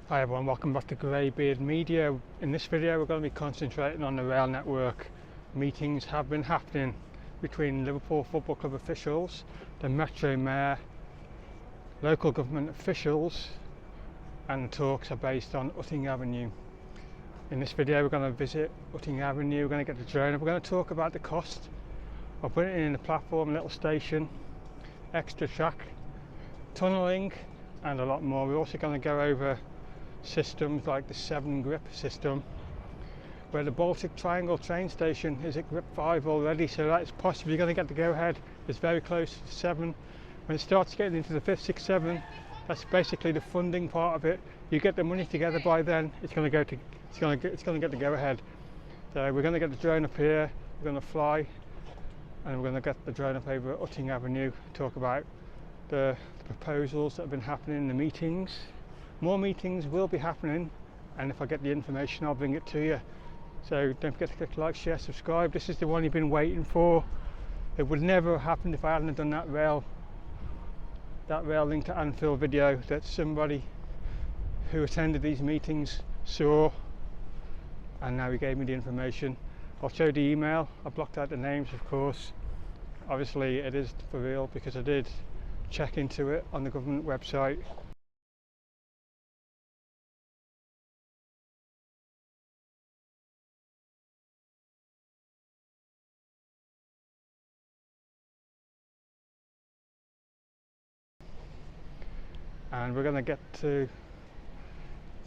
Hi everyone, welcome back to GreyBeard Media. In this video we're going to be concentrating on the rail network. Meetings have been happening between Liverpool Football Club officials, the Metro Mayor, local government officials, and the talks are based on Utting Avenue. In this video we're going to visit Utting Avenue, we're going to get the drone, we're going to talk about the cost of putting it in the platform, little station, extra track, tunnelling and a lot more. We're also going to go over systems like the 7 grip system, where the Baltic Triangle train station is at grip 5 already, so that's possibly going to get the go ahead. It's very close to 7. When it starts getting into the 5th, 6th, 7, that's basically the funding part of it. You get the money together by then, it's going to get the go ahead. So we're going to get the drone up here, we're going to fly, and we're going to get the drone up over Utting Avenue, talk about the proposals that have been happening in the meetings. More meetings will be happening, and if I get the information I'll bring it to you. So don't forget to click like, share, subscribe. This is the one you've been waiting for. It would never have happened if I hadn't done that rail link to Anfield video that somebody who attended these meetings saw, and now he gave me the information. I'll show the email. I blocked out the names, of course. Obviously it is for real because I did check into it on the government website. And we're going to get to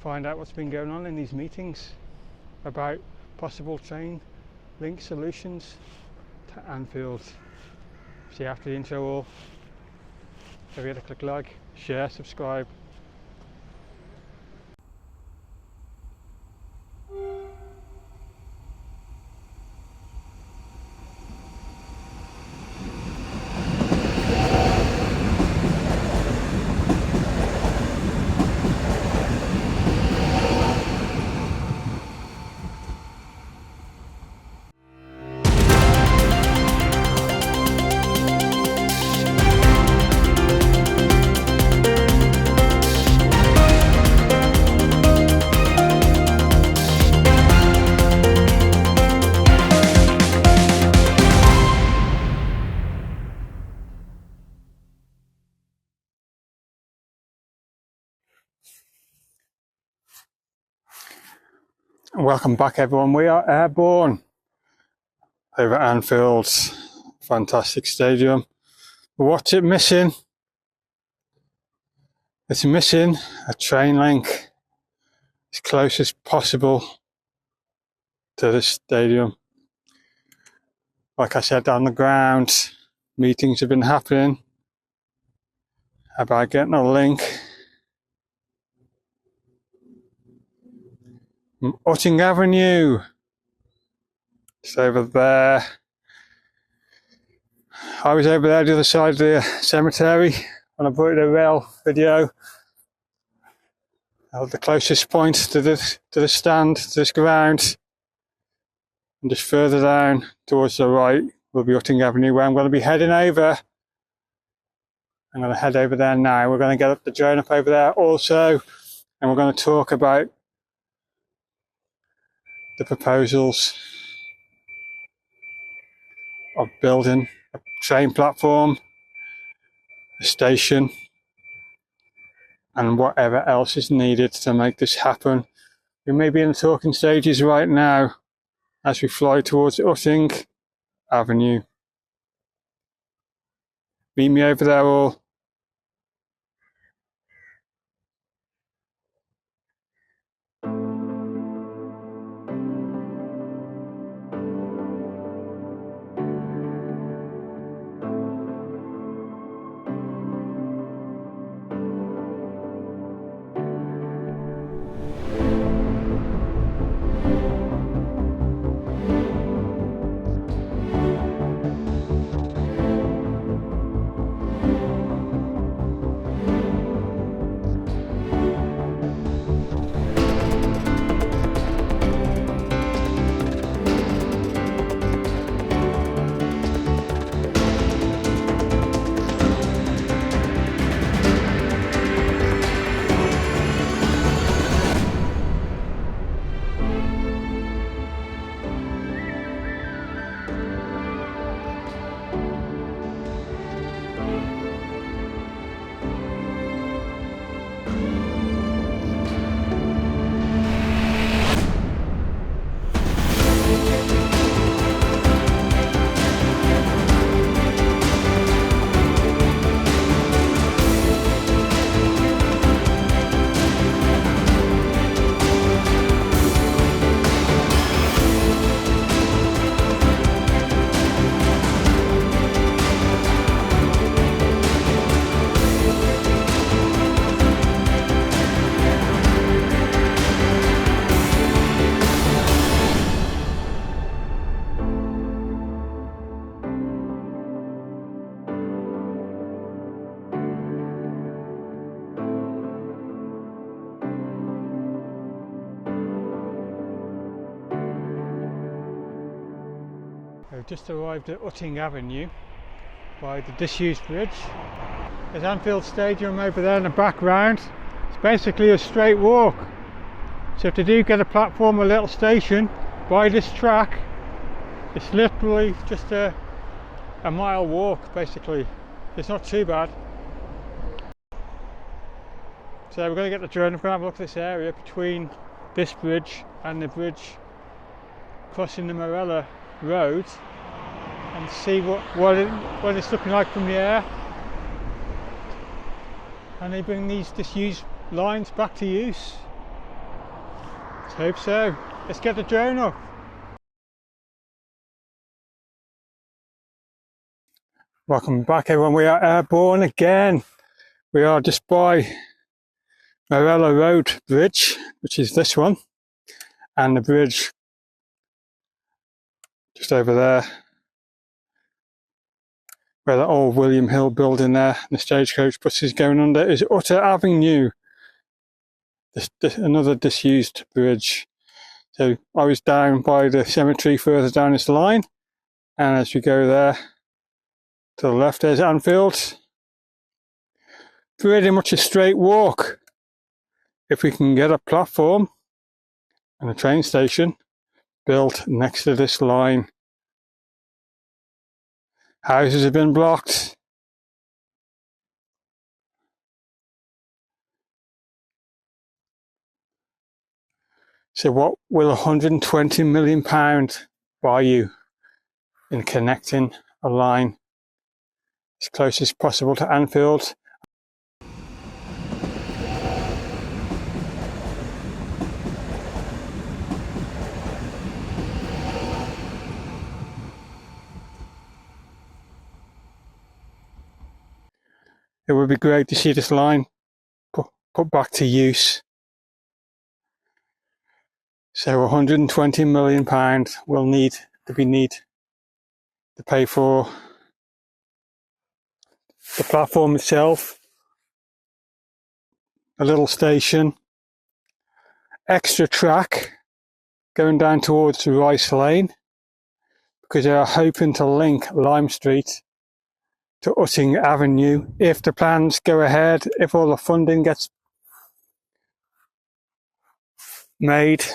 find out what's been going on in these meetings about possible train link solutions to Anfield. See you after the intro all. Don't forget to click like, share, subscribe. Welcome back everyone, we are airborne over at Anfield, fantastic stadium. What's it missing? It's missing a train link as close as possible to the stadium. Like I said, on the ground, meetings have been happening about getting a link from Utting Avenue. It's over there. I was over there the other side of the cemetery when I brought you the rail video. The closest point to the stand, to this ground. And just further down towards the right will be Utting Avenue, where I'm going to be heading over. I'm going to head over there now. We're going to get up the drone up over there also, and we're going to talk about the proposals of building a train platform, a station, and whatever else is needed to make this happen. We may be in the talking stages right now as we fly towards Utting Avenue. Meet me over there all. We've just arrived at Utting Avenue by the disused bridge. There's Anfield Stadium over there in the background. It's basically a straight walk. So if they do get a platform or a little station by this track, it's literally just a mile walk basically. It's not too bad. So we're going to get the drone, we're going to have a look at this area between this bridge and the bridge crossing the Morella Road and see what it's looking like from the air. And they bring these disused lines back to use. Let's hope so. Let's get the drone up. Welcome back everyone, we are airborne again. We are just by Morella Road Bridge, which is this one, and the bridge just over there, where the old William Hill building there, and the stagecoach bus is going under, is Utting Avenue. Another disused bridge. So I was down by the cemetery further down this line, and as we go there to the left, there's Anfield. Pretty much a straight walk. If we can get a platform and a train station built next to this line. Houses have been blocked. So what will £120 million buy you in connecting a line as close as possible to Anfield? It would be great to see this line put back to use. So £120 million will need to pay for the platform itself, a little station, extra track going down towards Rice Lane, because they are hoping to link Lime Street to Utting Avenue if the plans go ahead, if all the funding gets made.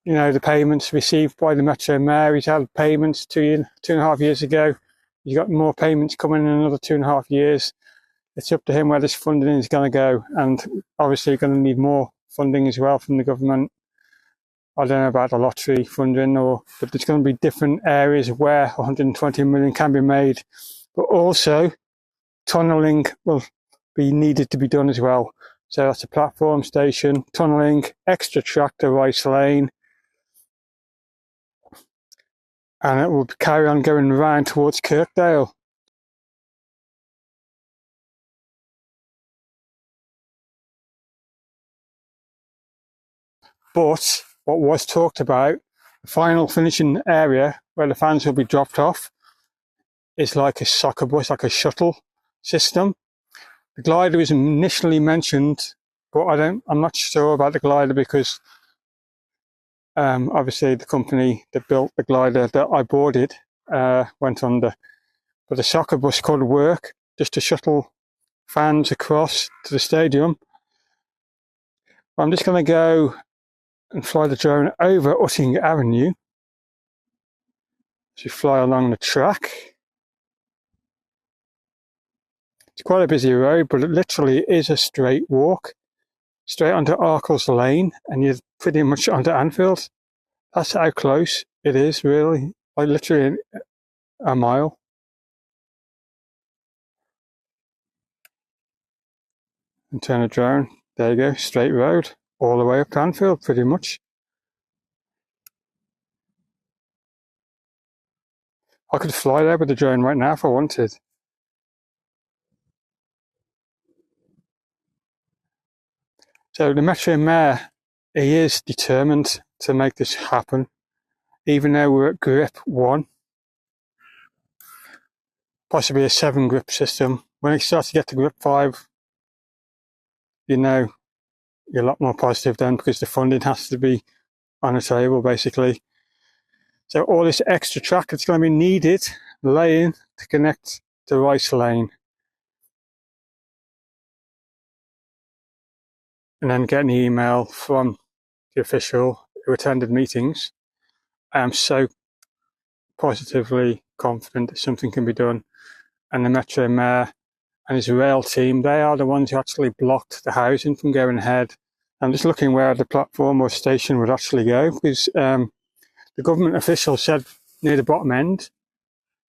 The payments received by the Metro Mayor. He's had payments 2.5 years ago. He's got more payments coming in another 2.5 years. It's up to him where this funding is going to go, and obviously you're going to need more funding as well from the government. I don't know about the lottery funding, but there's going to be different areas where 120 million can be made. But also, tunnelling will be needed to be done as well. So that's a platform station, tunnelling, extra track to Rice Lane, and it will carry on going around towards Kirkdale. But what was talked about, the final finishing area where the fans will be dropped off, is like a soccer bus, like a shuttle system. The glider was initially mentioned, but I'm not sure about the glider because obviously the company that built the glider that I boarded went under. But the soccer bus could work just to shuttle fans across to the stadium. I'm just going to go and fly the drone over Utting Avenue. As you fly along the track. It's quite a busy road, but it literally is a straight walk. Straight onto Arkles Lane, and you're pretty much onto Anfield. That's how close it is, really. Like literally a mile. And turn the drone. There you go, straight road. All the way up to Anfield, pretty much. I could fly there with the drone right now if I wanted. So the Metro Mayor, he is determined to make this happen, even though we're at grip 1. Possibly a 7 grip system. When it starts to get to grip 5, you're a lot more positive then, because the funding has to be on the table basically. So all this extra track that's going to be needed laying to connect to Rice Lane. And then get an email from the official who attended meetings. I am so positively confident that something can be done. And the Metro Mayor and his rail team, they are the ones who actually blocked the housing from going ahead. I'm just looking where the platform or station would actually go, because the government official said near the bottom end.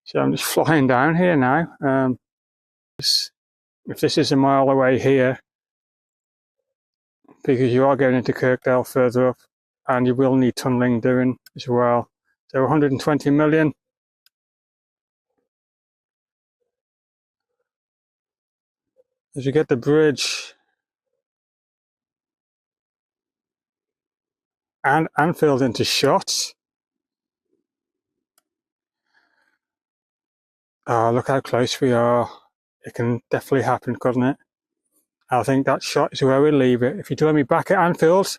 So I'm just flying down here now. If this is a mile away here, because you are going into Kirkdale further up, and you will need tunnelling doing as well. So 120 million. As you get the bridge and Anfield into shot. Oh, look how close we are. It can definitely happen, couldn't it? I think that shot is where we leave it. If you join me back at Anfield,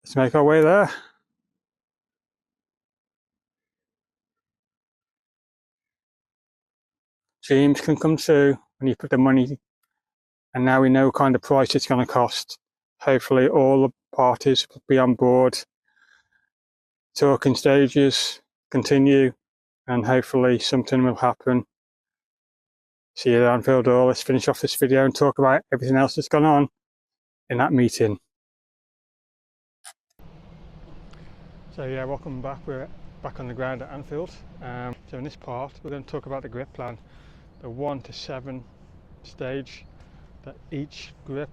let's make our way there. Dreams can come true when you put the money, and now we know what kind of price it's going to cost. Hopefully all the parties will be on board. Talking stages continue, and hopefully something will happen. See you at Anfield Hall. Let's finish off this video and talk about everything else that's gone on in that meeting. So yeah, welcome back. We're back on the ground at Anfield. So in this part, we're going to talk about the grip plan, the 1 to 7 stage, that each grip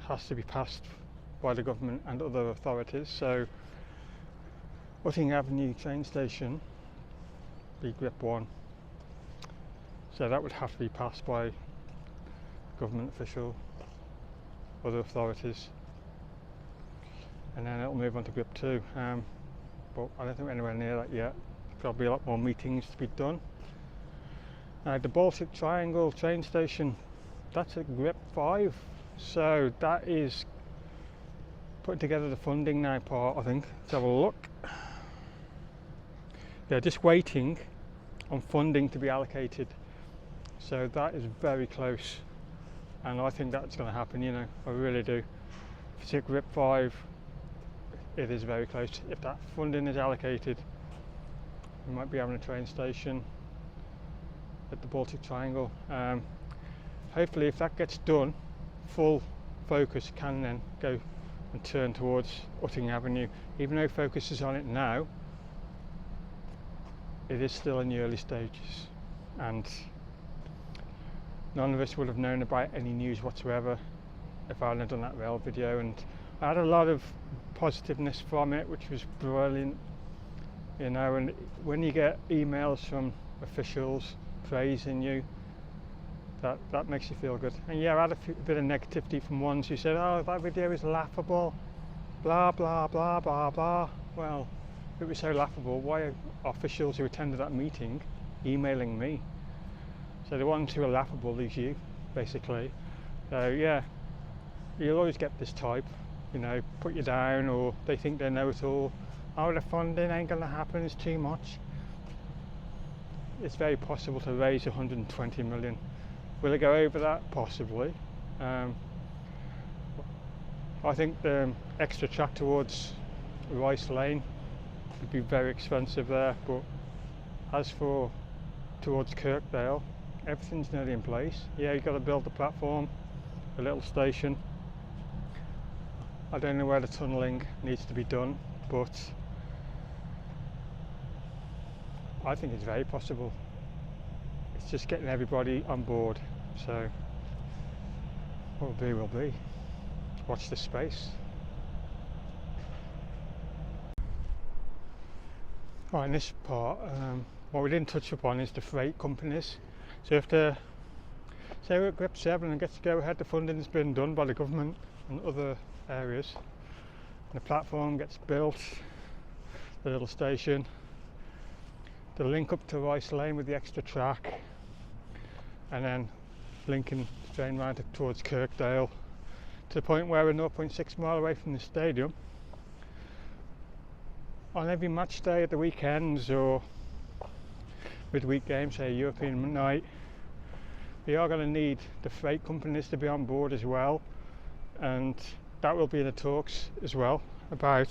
has to be passed by the government and other authorities. So Utting Avenue train station, be grip 1. So that would have to be passed by government official, other authorities, and then it'll move on to grip 2. But I don't think we're anywhere near that yet. There'll be a lot more meetings to be done. The Baltic Triangle train station, that's at grip 5. So that is putting together the funding now part, I think. Let's have a look. They're just waiting on funding to be allocated. So that is very close. And I think that's going to happen, you know, I really do. If it's at grip 5, it is very close. If that funding is allocated, we might be having a train station at the Baltic Triangle. Hopefully if that gets done, full focus can then go and turn towards Utting Avenue. Even though focus is on it now, it is still in the early stages, and none of us would have known about any news whatsoever if I hadn't done that rail video. And I had a lot of positiveness from it, which was brilliant, you know. And when you get emails from officials praising you, that makes you feel good. And yeah, I had a bit of negativity from ones who said, oh, that video is laughable, blah blah blah blah blah. Well, if it was so laughable, why are officials who attended that meeting emailing me? So the ones who are laughable is you, basically. So yeah, you'll always get this type, you know, put you down, or they think they know it all. Oh, the funding ain't gonna happen, it's too much. It's very possible to raise 120 million. Will it go over that? Possibly. I think the extra track towards Rice Lane would be very expensive there, but as for towards Kirkdale, everything's nearly in place. Yeah, you've got to build the platform, a little station. I don't know where the tunnelling needs to be done, but I think it's very possible. It's just getting everybody on board. So what will be will be. Watch this space. Right, in this part, what we didn't touch upon is the freight companies. So if the, say we're at grip 7 and gets to go ahead, the funding's been done by the government and other areas, and the platform gets built, the little station, the link up to Rice Lane with the extra track, and then linking the train round towards Kirkdale to the point where we're 0.6 mile away from the stadium. on every match day at the weekends or midweek games, say European night, we are going to need the freight companies to be on board as well, and that will be in the talks as well about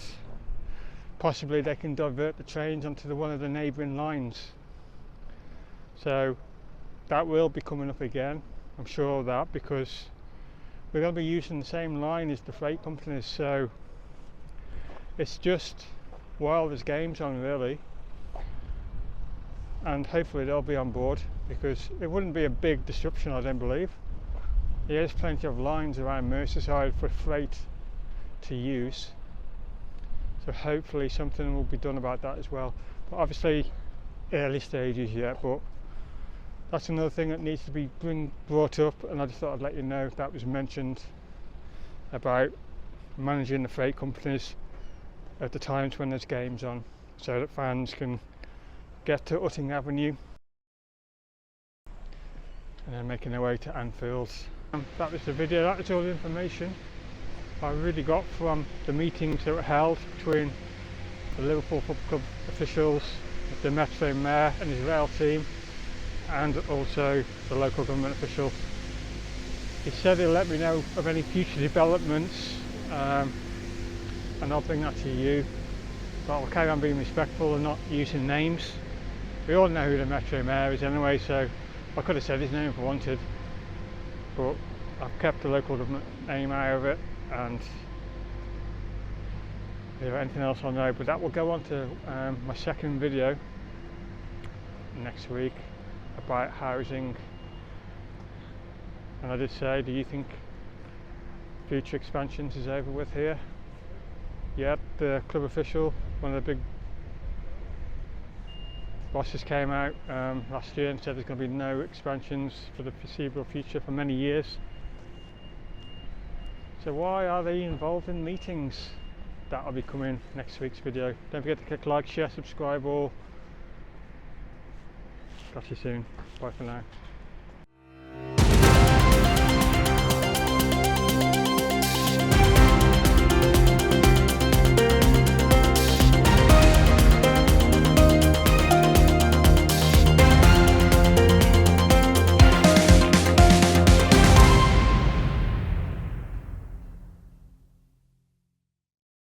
possibly they can divert the trains onto one of the neighbouring lines. So that will be coming up again, I'm sure of that, because we're going to be using the same line as the freight companies. So it's just while there's games on, really, and hopefully they'll be on board, because it wouldn't be a big disruption, I don't believe. There's plenty of lines around Merseyside for freight to use, so hopefully something will be done about that as well. But obviously early stages yet, but that's another thing that needs to be brought up, and I just thought I'd let you know if that was mentioned, about managing the freight companies at the times when there's games on, so that fans can get to Utting Avenue and then making their way to Anfield. That was the video. That was all the information I really got from the meetings that were held between the Liverpool Football Club officials, the Metro Mayor and his rail team, and also the local government official. He said he'll let me know of any future developments, and I'll bring that to you. But I'll carry on being respectful and not using names. We all know who the Metro Mayor is anyway, so I could have said his name if I wanted, but I've kept the local government name out of it, and if there's anything else I'll know. But that will go on to my second video next week about housing. And I did say, do you think future expansions is over with here? Yeah, the club official, one of the big bosses, came out last year and said there's going to be no expansions for the foreseeable future for many years. So why are they involved in meetings? That'll be coming next week's video. Don't forget to click like, share, subscribe, or catch you soon. Bye for now.